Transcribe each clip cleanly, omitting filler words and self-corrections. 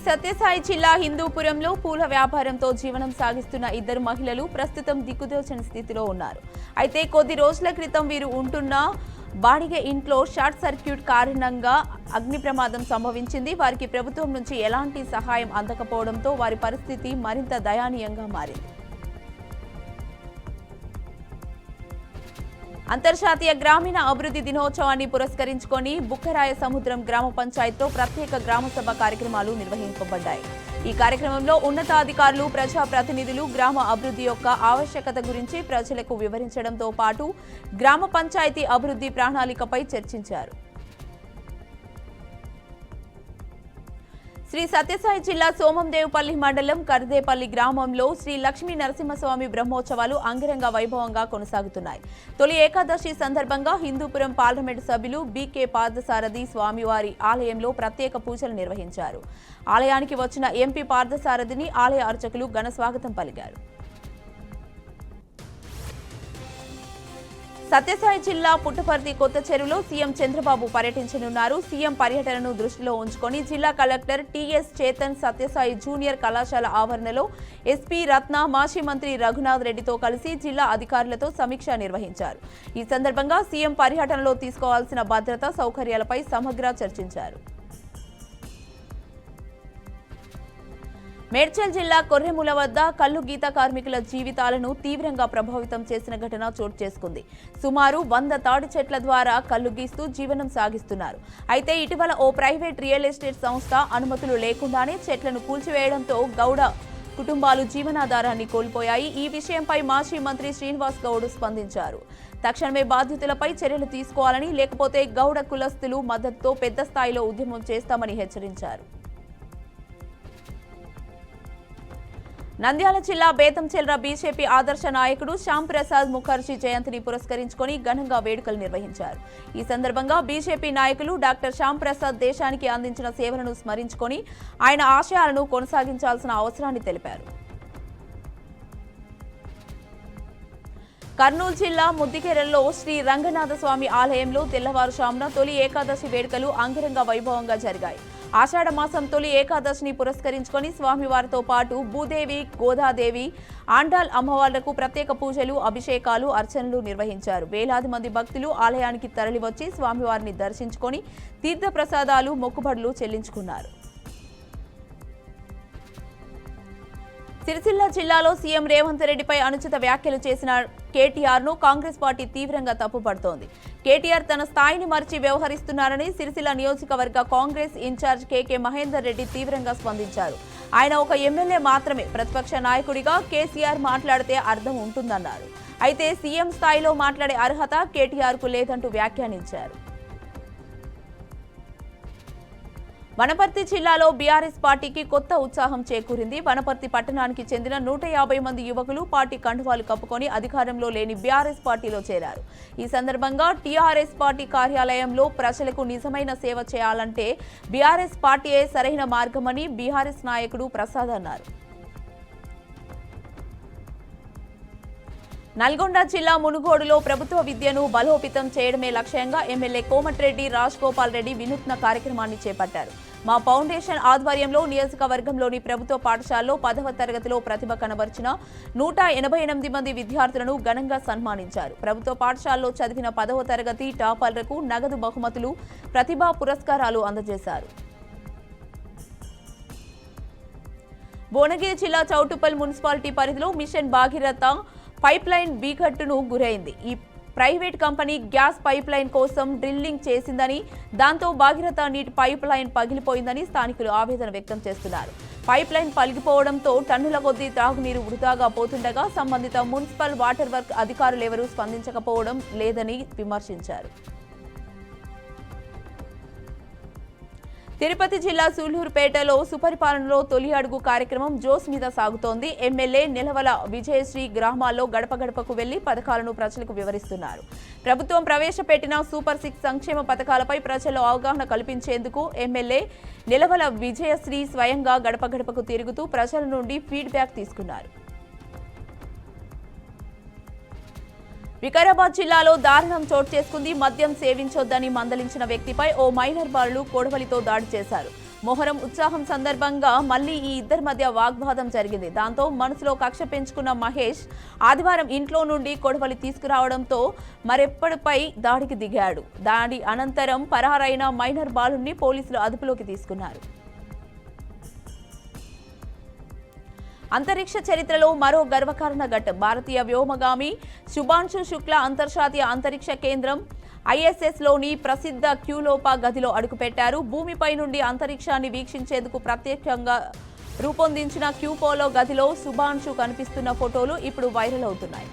సత్యసాయి జిల్లా హిందూపురంలో పూల వ్యాపారంతో జీవనం సాగిస్తున్న ఇద్దరు మహిళలు ప్రస్తుతం దిక్కుదోచని స్థితిలో ఉన్నారు. అయితే కొద్ది రోజుల క్రితం వీరు ఉంటున్న బాడిగ ఇంట్లో షార్ట్ సర్క్యూట్ కారణంగా అగ్ని ప్రమాదం సంభవించింది. వారికి ప్రభుత్వం నుంచి ఎలాంటి సహాయం అందకపోవడంతో వారి పరిస్థితి మరింత దయనీయంగా మారింది. అంతర్జాతీయ గ్రామీణ అభివృద్ధి దినోత్సవాన్ని పురస్కరించుకొని బుక్కరాయ సముద్రం గ్రామ పంచాయతీలో ప్రత్యేక గ్రామసభ కార్యక్రమాలు నిర్వహించబడ్డాయి. ఈ కార్యక్రమంలో ఉన్నతాధికారులు, ప్రజాప్రతినిధులు గ్రామ అభివృద్ధి యొక్క ఆవశ్యకత గురించి ప్రజలకు వివరించడంతో పాటు గ్రామ పంచాయతీ అభివృద్ధి ప్రణాళికపై చర్చించారు. శ్రీ సత్యసాయి జిల్లా సోమందేవపల్లి మండలం కర్దేపల్లి గ్రామంలో శ్రీ లక్ష్మీ నరసింహస్వామి బ్రహ్మోత్సవాలు అంగరంగ వైభవంగా కొనసాగుతున్నాయి. తొలి ఏకాదశి సందర్భంగా హిందూపురం పార్లమెంటు సభ్యులు బీకే పార్థసారథి స్వామివారి ఆలయంలో ప్రత్యేక పూజలు నిర్వహించారు. ఆలయానికి వచ్చిన ఎంపీ పార్థసారథిని ఆలయ అర్చకులు ఘన స్వాగతం పలికారు. సత్యసాయి జిల్లా పుట్టపర్తి కొత్త చెరువులో సీఎం చంద్రబాబు పర్యటించనున్నారు. సీఎం పర్యటనను దృష్టిలో ఉంచుకొని జిల్లా collector TS Chetan Satyasai junior కళాశాల ఆవరణలో ఎస్పీ రత్న, మాజీ మంత్రి రఘునాథ్ రెడ్డితో కలిసి జిల్లా అధికారులతో సమీక్ష నిర్వహించారు. ఈ సందర్భంగా సీఎం పర్యటనలో తీసుకోవాల్సిన భద్రతా సౌకర్యాలపై సమగ్ర చర్చించారు. మేడ్చల్ జిల్లా కొర్రెముల వద్ద కల్లు గీత కార్మికుల జీవితాలను తీవ్రంగా ప్రభావితం చేసిన ఘటన చోటు చేసుకుంది. సుమారు 100 తాడి చెట్ల ద్వారా కల్లు గీస్తూ జీవనం సాగిస్తున్నారు. అయితే ఇటీవల ఓ ప్రైవేట్ రియల్ ఎస్టేట్ సంస్థ అనుమతులు లేకుండానే చెట్లను కూల్చివేయడంతో గౌడ కుటుంబాలు జీవనాధారాన్ని కోల్పోయాయి. ఈ విషయంపై మాజీ మంత్రి శ్రీనివాస్ గౌడ్ స్పందించారు. తక్షణమే బాధితులపై చర్యలు తీసుకోవాలని, లేకపోతే గౌడ కులస్తులు మద్దతుతో పెద్ద స్థాయిలో ఉద్యమం చేస్తామని హెచ్చరించారు. నంద్యాల జిల్లా బేతంచెర్ల బీజేపీ ఆదర్శ నాయకుడు శ్యామ్ ప్రసాద్ ముఖర్జీ జయంతిని పురస్కరించుకొని ఘనంగా వేడుకలు నిర్వహించారు. ఈ సందర్భంగా బీజేపీ నాయకులు డాక్టర్ శ్యామ్ ప్రసాద్ దేశానికి అందించిన సేవలను స్మరించుకొని ఆయన ఆశయాలను కొనసాగించాల్సిన అవసరాన్ని తెలిపారు. కర్నూలు జిల్లా ముద్దికేరల్లో శ్రీ రంగనాథ స్వామి ఆలయంలో తెల్లవారుజామున తొలి ఏకాదశి వేడుకలు అంగరంగ వైభవంగా జరిగాయి. ఆషాఢ మాసం తొలి ఏకాదశిని పురస్కరించుకొని స్వామివారితో పాటు భూదేవి, గోదాదేవి, ఆండాల్ అమ్మవార్లకు ప్రత్యేక పూజలు, అభిషేకాలు, అర్చనలు నిర్వహించారు. వేలాది మంది భక్తులు ఆలయానికి తరలివచ్చి స్వామివారిని దర్శించుకొని తీర్థప్రసాదాలు, మొక్కుబడులు చెల్లించుకున్నారు. సిరిసిల్ల జిల్లాలో సీఎం రేవంత్ రెడ్డిపై అనుచిత వ్యాఖ్యలు చేసిన కేటీఆర్ ను కాంగ్రెస్ పార్టీ తీవ్రంగా తప్పుపడుతోంది. కేటీఆర్ తన స్థాయిని మరిచి వ్యవహరిస్తున్నారని సిరిసిల్ల నియోజకవర్గ కాంగ్రెస్ ఇన్ఛార్జ్ కేకే మహేందర్ రెడ్డి తీవ్రంగా స్పందించారు. ఆయన ఒక ఎమ్మెల్యే మాత్రమే, ప్రతిపక్ష నాయకుడిగా కేసీఆర్ మాట్లాడితే అర్థం ఉంటుందన్నారు. అయితే సీఎం స్థాయిలో మాట్లాడే అర్హత కేటీఆర్ కు లేదంటూ వ్యాఖ్యానించారు. వనపర్తి జిల్లాలో బీఆర్ఎస్ పార్టీకి కొత్త ఉత్సాహం చేకూరింది. వనపర్తి పట్టణానికి చెందిన 150 మంది యువకులు పార్టీ కండువాలు కప్పుకొని అధికారంలో లేని బీఆర్ఎస్ పార్టీలో చేరారు. ఈ సందర్భంగా టీఆర్ఎస్ పార్టీ కార్యాలయంలో ప్రజలకు నిజమైన సేవ చేయాలంటే బీఆర్ఎస్ పార్టీయే సరైన మార్గమని బీఆర్ఎస్ నాయకుడు ప్రసాద్ అన్నారు. నల్గొండ జిల్లా మునుగోడులో ప్రభుత్వ విద్యను బలోపేతం చేయడమే లక్ష్యంగా ఎమ్మెల్యే కోమటిరెడ్డి రాజగోపాల్ రెడ్డి వినూత్న కార్యక్రమాన్ని చేపట్టారు. మా ఫౌండేషన్ ఆధ్వర్యంలో నియోజకవర్గంలోని ప్రభుత్వ పాఠశాలలో 10వ తరగతిలో ప్రతిభ కనబర్చిన 188 మంది విద్యార్థులను ఘనంగా సన్మానించారు. ప్రభుత్వ పాఠశాలలో చదివిన 10వ తరగతి టాపర్లకు నగదు బహుమతులు, ప్రతిభా పురస్కారాలు అందజేశారు. భువనగిరి జిల్లా చౌటుప్పల్ మున్సిపాలిటీ పరిధిలో మిషన్ భాగీరథ పైప్ లైన్ బికట్టును గురైంది. ఈ private company gas pipe line కోసం డ్రిల్లింగ్ చేసిందని, దాంతో భాగీరథ నీటి పైప్ లైన్ పగిలిపోయిందని స్థానికులు ఆవేదన వ్యక్తం చేస్తున్నారు. పైప్ లైన్ పగిలిపోవడంతో టన్నుల కొద్దీ త్రాగునీరు వృధాగా పోతుండగా సంబంధిత మున్సిపల్ వాటర్ వర్క్ అధికారులెవరూ స్పందించకపోవడం లేదని విమర్శించారు. తిరుపతి జిల్లా సూళ్లూరుపేటలో సుపరిపాలనలో తొలి అడుగు కార్యక్రమం జోస్ మీద సాగుతోంది. ఎమ్మెల్యే నిలవల విజయశ్రీ గ్రామాల్లో గడప గడపకు వెళ్లి పథకాలను ప్రజలకు వివరిస్తున్నారు. ప్రభుత్వం ప్రవేశపెట్టిన సూపర్ 6 సంక్షేమ పథకాలపై ప్రజల్లో అవగాహన కల్పించేందుకు ఎమ్మెల్యే నిలవల విజయశ్రీ స్వయంగా గడప గడపకు తిరుగుతూ ప్రజల నుండి ఫీడ్బ్యాక్ తీసుకున్నారు. వికారాబాద్ జిల్లాలో దారుణం చోటు చేసుకుంది. మద్యం సేవించొద్దని మందలించిన వ్యక్తిపై ఓ మైనర్ బాలుడు కొడవలితో దాడి చేశారు. మొహరం ఉత్సాహం సందర్భంగా మళ్లీ ఈ ఇద్దరి మధ్య వాగ్వాదం జరిగింది. దాంతో మనసులో కక్ష పెంచుకున్న మహేష్ ఆదివారం ఇంట్లో నుండి కొడవలి తీసుకురావడంతో మరెప్పటిపై దాడికి దిగాడు. దాడి అనంతరం పరారైన మైనర్ బాలుని పోలీసులు అదుపులోకి తీసుకున్నారు. అంతరిక్ష చరిత్రలో మరో గర్వకారణ ఘట్టం. భారతీయ వ్యోమగామి శుభాంశు శుక్లా అంతర్జాతీయ అంతరిక్ష కేంద్రం ISSలోని ప్రసిద్ధ క్యూలోపా గదిలో అడుగుపెట్టారు. భూమిపై నుండి అంతరిక్షాన్ని వీక్షించేందుకు ప్రత్యేకంగా రూపొందించిన క్యూపోలో గదిలో శుభాంశు కనిపిస్తున్న ఫోటోలు ఇప్పుడు వైరల్ అవుతున్నాయి.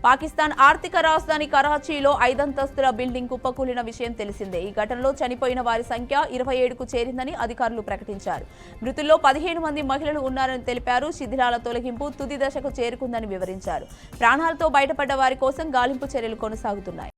పాకిస్తాన్ ఆర్థిక రాజధాని కరాచీలో 5 అంతస్తుల బిల్డింగ్ కుప్పకూలిన విషయం తెలిసిందే. ఈ ఘటనలో చనిపోయిన వారి సంఖ్య 27కు చేరిందని అధికారులు ప్రకటించారు. మృతుల్లో 15 మంది మహిళలు ఉన్నారని తెలిపారు. శిథిలాల తొలగింపు తుది దశకు చేరుకుందని వివరించారు. ప్రాణాలతో బయటపడ్డ వారి కోసం గాలింపు చర్యలు కొనసాగుతున్నాయి.